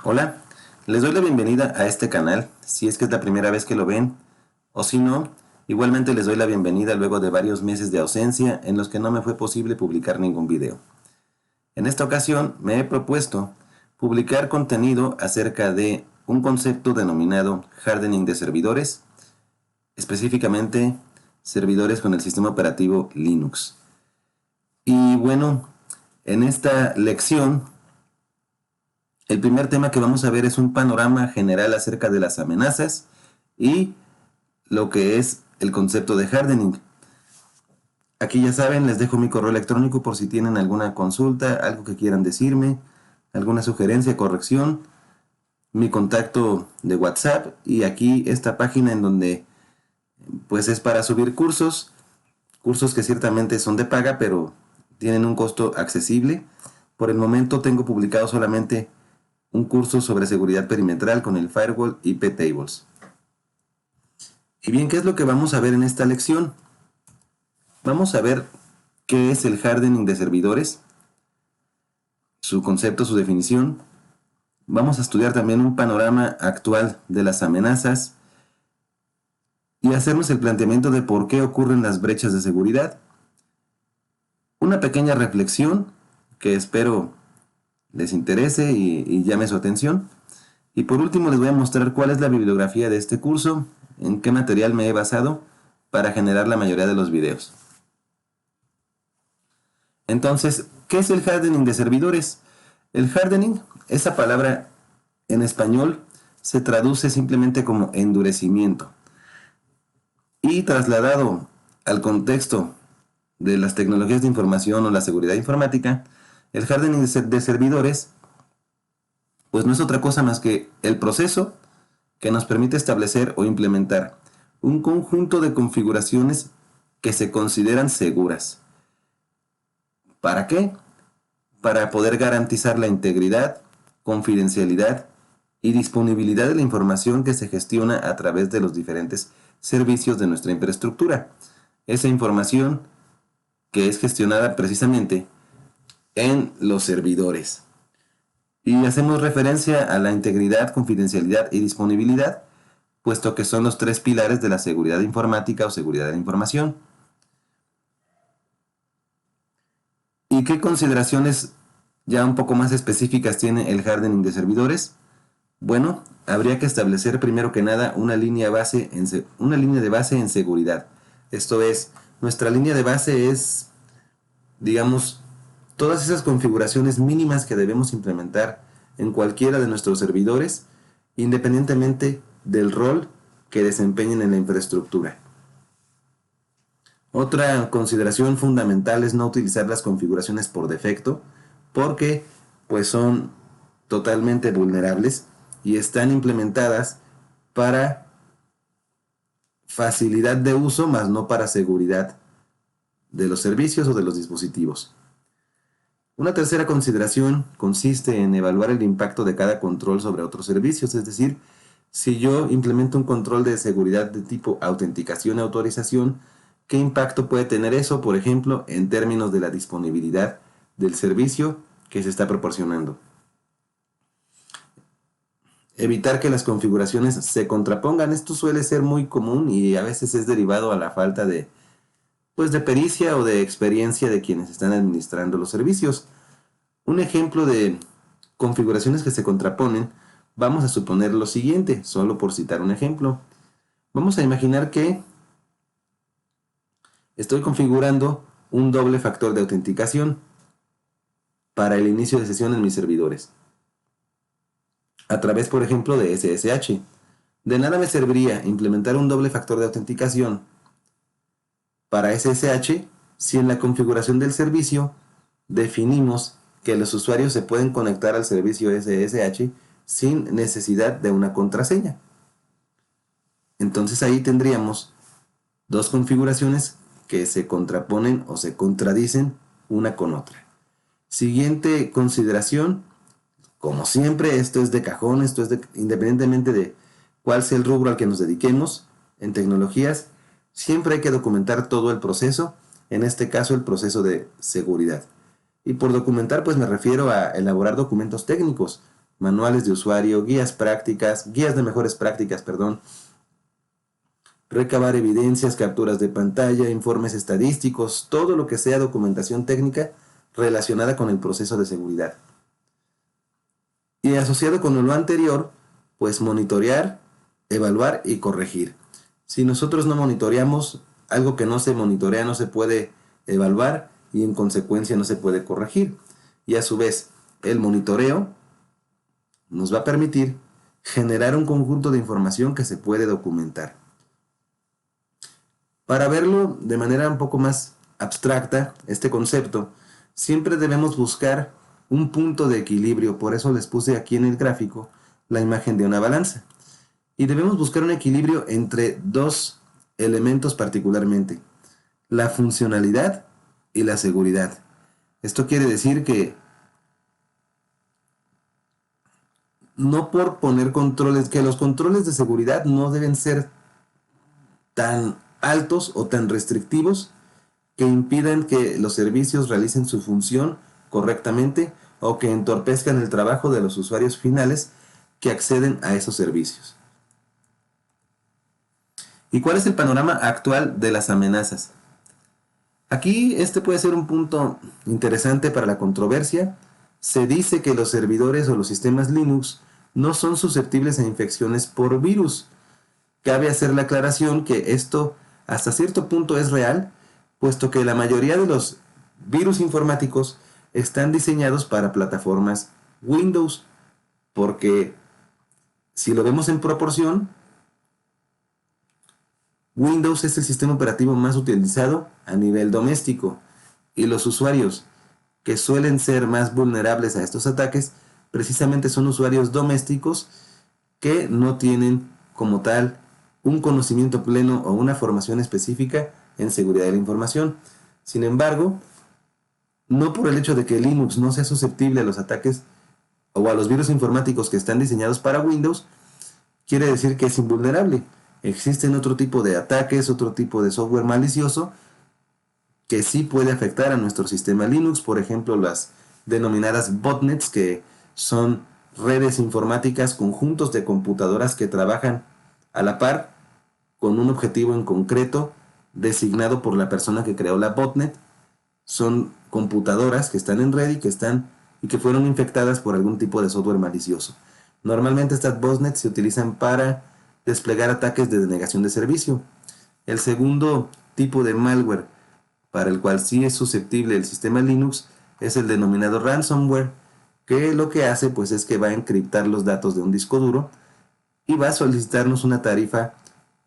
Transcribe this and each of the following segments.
Hola, les doy la bienvenida a este canal, si es que es la primera vez que lo ven, o si no, igualmente les doy la bienvenida luego de varios meses de ausencia en los que no me fue posible publicar ningún video. En esta ocasión me he propuesto publicar contenido acerca de un concepto denominado hardening de servidores, específicamente servidores con el sistema operativo Linux. Y bueno, en esta lección el primer tema que vamos a ver es un panorama general acerca de las amenazas y lo que es el concepto de hardening. Aquí ya saben, les dejo mi correo electrónico por si tienen alguna consulta, algo que quieran decirme, alguna sugerencia, corrección, mi contacto de WhatsApp y aquí esta página en donde pues es para subir cursos que ciertamente son de paga pero tienen un costo accesible. Por el momento tengo publicado solamente un curso sobre seguridad perimetral con el firewall iptables. Y bien, ¿qué es lo que vamos a ver en esta lección? Vamos a ver qué es el hardening de servidores, su concepto, su definición. Vamos a estudiar también un panorama actual de las amenazas y hacernos el planteamiento de por qué ocurren las brechas de seguridad. Una pequeña reflexión que espero les interese y llame su atención. Y por último les voy a mostrar cuál es la bibliografía de este curso, en qué material me he basado para generar la mayoría de los videos. Entonces, ¿qué es el hardening de servidores? El hardening, esa palabra en español se traduce simplemente como endurecimiento. Y trasladado al contexto de las tecnologías de información o la seguridad informática, el hardening de servidores pues no es otra cosa más que el proceso que nos permite establecer o implementar un conjunto de configuraciones que se consideran seguras. ¿Para qué? Para poder garantizar la integridad, confidencialidad y disponibilidad de la información que se gestiona a través de los diferentes servicios de nuestra infraestructura. Esa información que es gestionada precisamente en los servidores. Y hacemos referencia a la integridad, confidencialidad y disponibilidad, puesto que son los tres pilares de la seguridad informática o seguridad de la información. ¿Y qué consideraciones ya un poco más específicas tiene el hardening de servidores? Bueno, habría que establecer primero que nada una línea de base en seguridad. Esto es, nuestra línea de base es, digamos, todas esas configuraciones mínimas que debemos implementar en cualquiera de nuestros servidores, independientemente del rol que desempeñen en la infraestructura. Otra consideración fundamental es no utilizar las configuraciones por defecto, porque pues son totalmente vulnerables y están implementadas para facilidad de uso, más no para seguridad de los servicios o de los dispositivos. Una tercera consideración consiste en evaluar el impacto de cada control sobre otros servicios, es decir, si yo implemento un control de seguridad de tipo autenticación y autorización, ¿qué impacto puede tener eso, por ejemplo, en términos de la disponibilidad del servicio que se está proporcionando? Evitar que las configuraciones se contrapongan, esto suele ser muy común y a veces es derivado a la falta de pericia o de experiencia de quienes están administrando los servicios. Un ejemplo de configuraciones que se contraponen, vamos a suponer lo siguiente, solo por citar un ejemplo. Vamos a imaginar que estoy configurando un doble factor de autenticación para el inicio de sesión en mis servidores, a través, por ejemplo, de SSH. De nada me serviría implementar un doble factor de autenticación para SSH si en la configuración del servicio definimos que los usuarios se pueden conectar al servicio SSH sin necesidad de una contraseña. Entonces ahí tendríamos dos configuraciones que se contraponen o se contradicen una con otra. Siguiente consideración, como siempre, esto es de cajón, independientemente de cuál sea el rubro al que nos dediquemos en tecnologías, siempre hay que documentar todo el proceso, en este caso el proceso de seguridad. Y por documentar pues me refiero a elaborar documentos técnicos, manuales de usuario, guías de mejores prácticas, recabar evidencias, capturas de pantalla, informes estadísticos, todo lo que sea documentación técnica relacionada con el proceso de seguridad. Y asociado con lo anterior, pues monitorear, evaluar y corregir. Si nosotros no monitoreamos, algo que no se monitorea no se puede evaluar y en consecuencia no se puede corregir. Y a su vez, el monitoreo nos va a permitir generar un conjunto de información que se puede documentar. Para verlo de manera un poco más abstracta, este concepto, siempre debemos buscar un punto de equilibrio. Por eso les puse aquí en el gráfico la imagen de una balanza. Y debemos buscar un equilibrio entre dos elementos particularmente: la funcionalidad y la seguridad. Esto quiere decir que no por poner controles, que los controles de seguridad no deben ser tan altos o tan restrictivos que impidan que los servicios realicen su función correctamente o que entorpezcan el trabajo de los usuarios finales que acceden a esos servicios. ¿Y cuál es el panorama actual de las amenazas? Aquí este puede ser un punto interesante para la controversia. Se dice que los servidores o los sistemas Linux no son susceptibles a infecciones por virus. Cabe hacer la aclaración que esto hasta cierto punto es real, puesto que la mayoría de los virus informáticos están diseñados para plataformas Windows, porque si lo vemos en proporción, Windows es el sistema operativo más utilizado a nivel doméstico y los usuarios que suelen ser más vulnerables a estos ataques precisamente son usuarios domésticos que no tienen como tal un conocimiento pleno o una formación específica en seguridad de la información. Sin embargo, no por el hecho de que Linux no sea susceptible a los ataques o a los virus informáticos que están diseñados para Windows, quiere decir que es invulnerable. Existen otro tipo de ataques, otro tipo de software malicioso que sí puede afectar a nuestro sistema Linux, por ejemplo las denominadas botnets, que son redes informáticas, conjuntos de computadoras que trabajan a la par con un objetivo en concreto designado por la persona que creó la botnet. Son computadoras que están en red y que fueron infectadas por algún tipo de software malicioso. Normalmente estas botnets se utilizan para desplegar ataques de denegación de servicio. El segundo tipo de malware para el cual sí es susceptible el sistema Linux es el denominado ransomware, que lo que hace pues es que va a encriptar los datos de un disco duro y va a solicitarnos una tarifa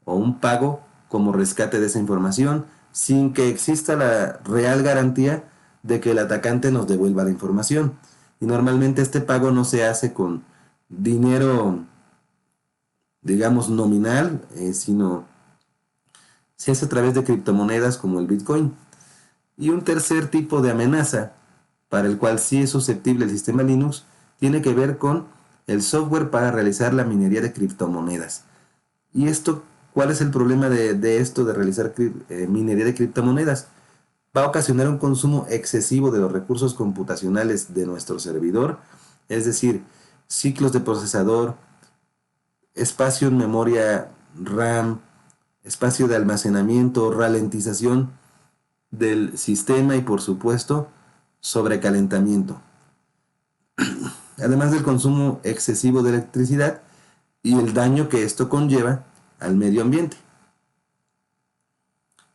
o un pago como rescate de esa información sin que exista la real garantía de que el atacante nos devuelva la información. Y normalmente este pago no se hace con dinero, digamos, nominal, sino se hace a través de criptomonedas como el Bitcoin. Y un tercer tipo de amenaza para el cual sí es susceptible el sistema Linux tiene que ver con el software para realizar la minería de criptomonedas. ¿Y esto cuál es el problema de esto de realizar minería de criptomonedas? Va a ocasionar un consumo excesivo de los recursos computacionales de nuestro servidor, es decir, ciclos de procesador, espacio en memoria RAM, espacio de almacenamiento, ralentización del sistema y por supuesto sobrecalentamiento. Además del consumo excesivo de electricidad y el daño que esto conlleva al medio ambiente.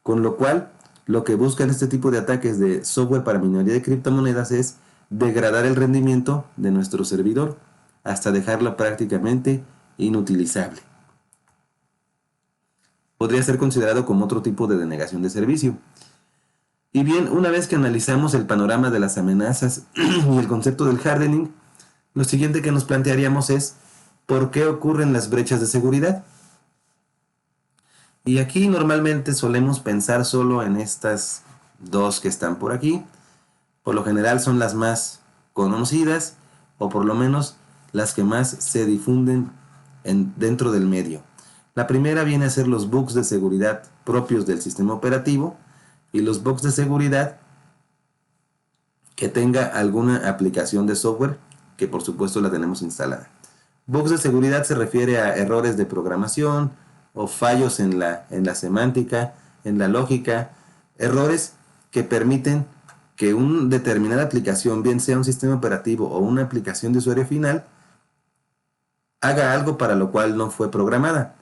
Con lo cual, lo que buscan este tipo de ataques de software para minería de criptomonedas es degradar el rendimiento de nuestro servidor hasta dejarlo prácticamente inutilizable. Podría ser considerado como otro tipo de denegación de servicio. Y bien, una vez que analizamos el panorama de las amenazas y el concepto del hardening, lo siguiente que nos plantearíamos es ¿por qué ocurren las brechas de seguridad? Y aquí normalmente solemos pensar solo en estas dos que están por aquí. Por lo general son las más conocidas o por lo menos las que más se difunden dentro del medio. La primera viene a ser los bugs de seguridad propios del sistema operativo y los bugs de seguridad que tenga alguna aplicación de software que por supuesto la tenemos instalada. Bugs de seguridad se refiere a errores de programación o fallos en la semántica, en la lógica, errores que permiten que una determinada aplicación, bien sea un sistema operativo o una aplicación de usuario final, haga algo para lo cual no fue programada.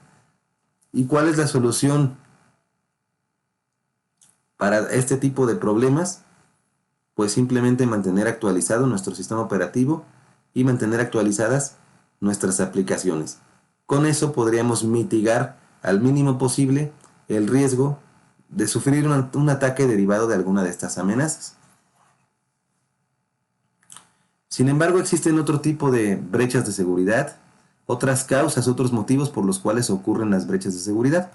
¿Y cuál es la solución para este tipo de problemas? Pues simplemente mantener actualizado nuestro sistema operativo y mantener actualizadas nuestras aplicaciones. Con eso podríamos mitigar al mínimo posible el riesgo de sufrir un ataque derivado de alguna de estas amenazas. Sin embargo, existen otro tipo de brechas de seguridad, otras causas, otros motivos por los cuales ocurren las brechas de seguridad.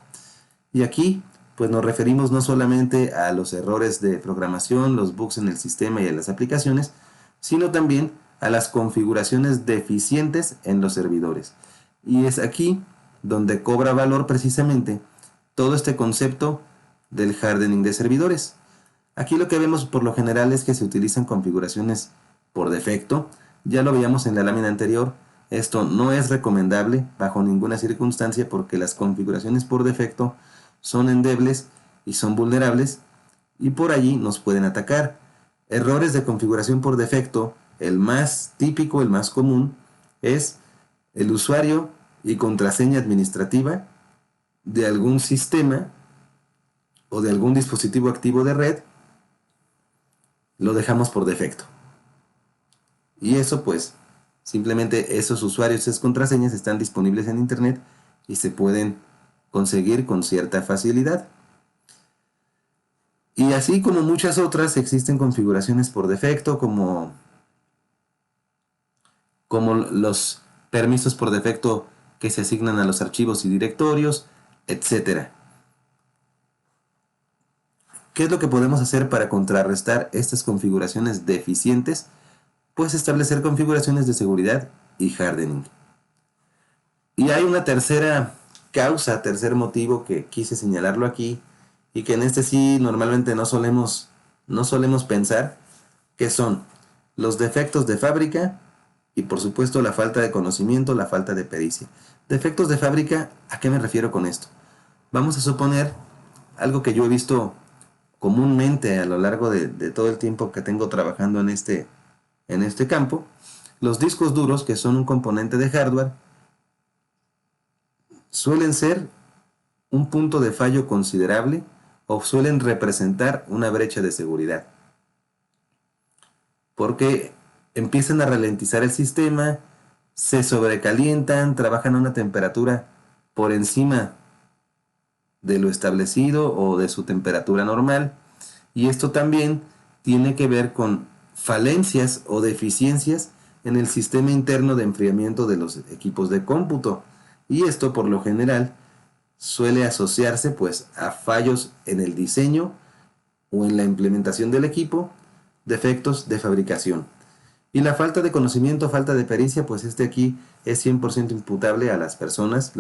Y aquí, pues nos referimos no solamente a los errores de programación, los bugs en el sistema y en las aplicaciones, sino también a las configuraciones deficientes en los servidores. Y es aquí donde cobra valor precisamente todo este concepto del hardening de servidores. Aquí lo que vemos por lo general es que se utilizan configuraciones por defecto. Ya lo veíamos en la lámina anterior. Esto no es recomendable bajo ninguna circunstancia porque las configuraciones por defecto son endebles y son vulnerables y por allí nos pueden atacar. Errores de configuración por defecto, el más típico, el más común, es el usuario y contraseña administrativa de algún sistema o de algún dispositivo activo de red, lo dejamos por defecto. Y eso pues, simplemente esos usuarios, esas contraseñas están disponibles en internet y se pueden conseguir con cierta facilidad. Y así como muchas otras, existen configuraciones por defecto, como los permisos por defecto que se asignan a los archivos y directorios, etc. ¿Qué es lo que podemos hacer para contrarrestar estas configuraciones deficientes? Pues establecer configuraciones de seguridad y hardening. Y hay una tercera causa, tercer motivo que quise señalarlo aquí y que en este sí normalmente no solemos pensar, que son los defectos de fábrica y por supuesto la falta de conocimiento, la falta de pericia. Defectos de fábrica, ¿a qué me refiero con esto? Vamos a suponer algo que yo he visto comúnmente a lo largo de todo el tiempo que tengo trabajando en este campo. Los discos duros, que son un componente de hardware, suelen ser un punto de fallo considerable o suelen representar una brecha de seguridad. Porque empiezan a ralentizar el sistema, se sobrecalientan, trabajan a una temperatura por encima de lo establecido o de su temperatura normal. Y esto también tiene que ver con falencias o deficiencias en el sistema interno de enfriamiento de los equipos de cómputo. Y esto por lo general suele asociarse pues a fallos en el diseño o en la implementación del equipo, defectos de fabricación. Y la falta de conocimiento, falta de pericia, pues aquí es 100% imputable a las personas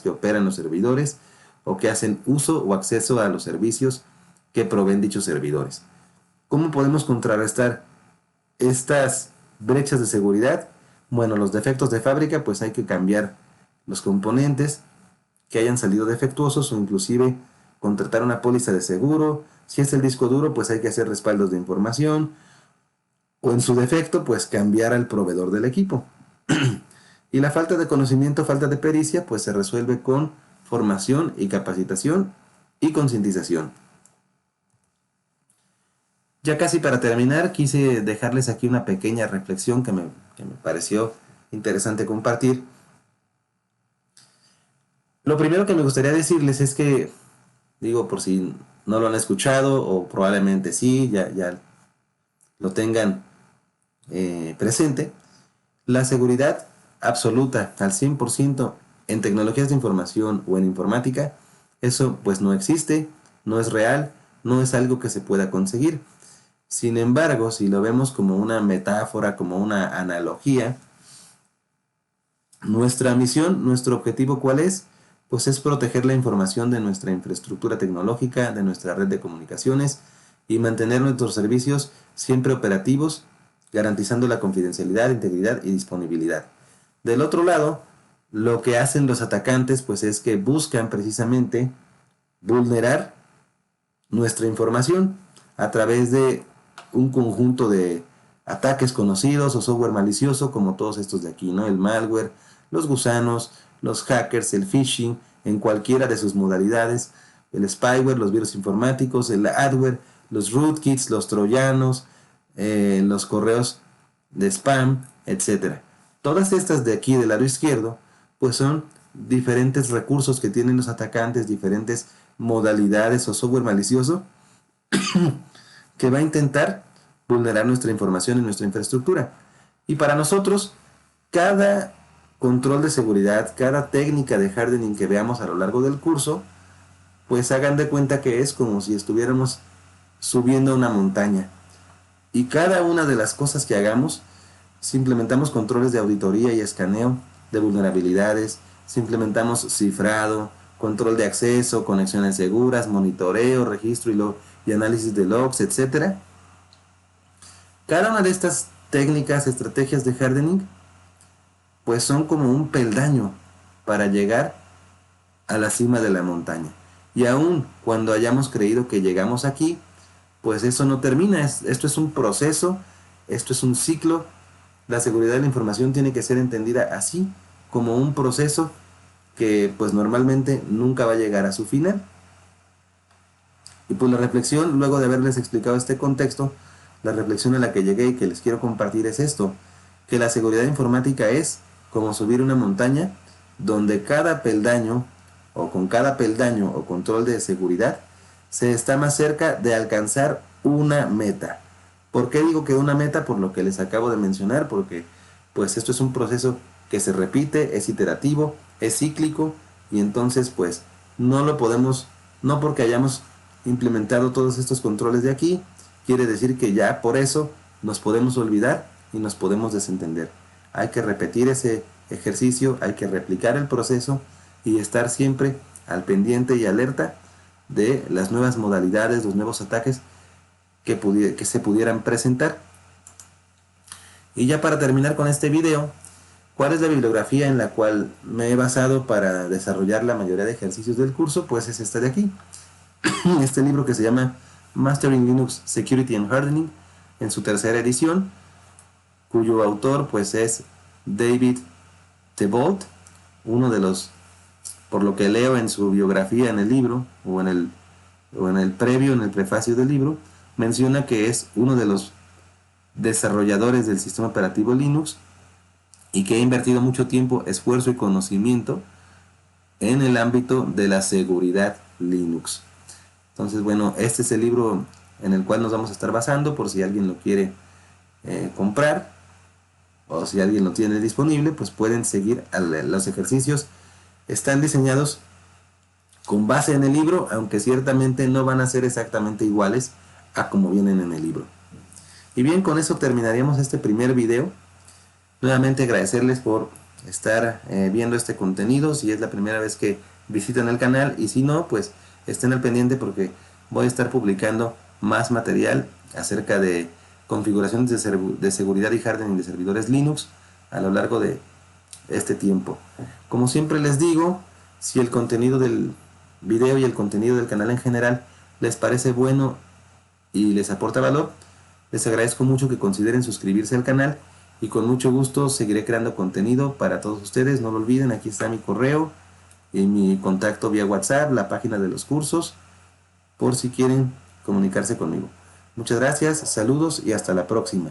que operan los servidores o que hacen uso o acceso a los servicios que proveen dichos servidores. ¿Cómo podemos contrarrestar estas brechas de seguridad? Bueno, los defectos de fábrica, pues hay que cambiar los componentes que hayan salido defectuosos o inclusive contratar una póliza de seguro. Si es el disco duro, pues hay que hacer respaldos de información o en su defecto, pues cambiar al proveedor del equipo. Y la falta de conocimiento, falta de pericia, pues se resuelve con formación y capacitación y concientización. Ya casi para terminar, quise dejarles aquí una pequeña reflexión que me pareció interesante compartir. Lo primero que me gustaría decirles es que, digo, por si no lo han escuchado o probablemente sí, ya lo tengan presente, la seguridad absoluta al 100% en tecnologías de información o en informática, eso pues no existe, no es real, no es algo que se pueda conseguir. Sin embargo, si lo vemos como una metáfora, como una analogía, nuestra misión, nuestro objetivo, ¿cuál es? Pues es proteger la información de nuestra infraestructura tecnológica, de nuestra red de comunicaciones y mantener nuestros servicios siempre operativos garantizando la confidencialidad, integridad y disponibilidad. Del otro lado, lo que hacen los atacantes pues es que buscan precisamente vulnerar nuestra información a través de un conjunto de ataques conocidos o software malicioso como todos estos de aquí, ¿no? El malware, los gusanos, los hackers, el phishing en cualquiera de sus modalidades, el spyware, los virus informáticos, el adware, los rootkits, los troyanos, los correos de spam, etcétera. Todas estas de aquí del lado izquierdo pues son diferentes recursos que tienen los atacantes, diferentes modalidades o software malicioso que va a intentar vulnerar nuestra información y nuestra infraestructura. Y para nosotros, cada control de seguridad, cada técnica de hardening que veamos a lo largo del curso, pues hagan de cuenta que es como si estuviéramos subiendo una montaña. Y cada una de las cosas que hagamos, si implementamos controles de auditoría y escaneo de vulnerabilidades, si implementamos cifrado, control de acceso, conexiones seguras, monitoreo, registro y análisis de logs, etc. Cada una de estas técnicas, estrategias de hardening, pues son como un peldaño para llegar a la cima de la montaña. Y aun cuando hayamos creído que llegamos aquí, pues eso no termina. Esto es un proceso, esto es un ciclo. La seguridad de la información tiene que ser entendida así, como un proceso que pues normalmente nunca va a llegar a su final. Y pues la reflexión, luego de haberles explicado este contexto, la reflexión a la que llegué y que les quiero compartir es esto, que la seguridad informática es como subir una montaña donde cada peldaño o con cada peldaño o control de seguridad se está más cerca de alcanzar una meta. ¿Por qué digo que una meta? Por lo que les acabo de mencionar, porque pues esto es un proceso que se repite, es iterativo, es cíclico y entonces pues no lo podemos, no porque hayamos implementado todos estos controles de aquí, quiere decir que ya por eso nos podemos olvidar y nos podemos desentender. Hay que repetir ese ejercicio, hay que replicar el proceso y estar siempre al pendiente y alerta de las nuevas modalidades, los nuevos ataques que se pudieran presentar. Y ya para terminar con este video, ¿cuál es la bibliografía en la cual me he basado para desarrollar la mayoría de ejercicios del curso? Pues es esta de aquí. Este libro que se llama Mastering Linux Security and Hardening, en su tercera edición, cuyo autor pues es David Thebault, uno de los, por lo que leo en su biografía en el libro, o en el previo, en el prefacio del libro, menciona que es uno de los desarrolladores del sistema operativo Linux y que ha invertido mucho tiempo, esfuerzo y conocimiento en el ámbito de la seguridad Linux. Entonces, bueno, este es el libro en el cual nos vamos a estar basando por si alguien lo quiere comprar o si alguien lo tiene disponible, pues pueden seguir los ejercicios. Están diseñados con base en el libro, aunque ciertamente no van a ser exactamente iguales a como vienen en el libro. Y bien, con eso terminaríamos este primer video. Nuevamente agradecerles por estar viendo este contenido, si es la primera vez que visitan el canal, y si no, pues estén al pendiente porque voy a estar publicando más material acerca de configuraciones de seguridad y hardening de servidores Linux a lo largo de este tiempo. Como siempre les digo, si el contenido del video y el contenido del canal en general les parece bueno y les aporta valor, les agradezco mucho que consideren suscribirse al canal y con mucho gusto seguiré creando contenido para todos ustedes. No lo olviden, aquí está mi correo y mi contacto vía WhatsApp, la página de los cursos, por si quieren comunicarse conmigo. Muchas gracias, saludos y hasta la próxima.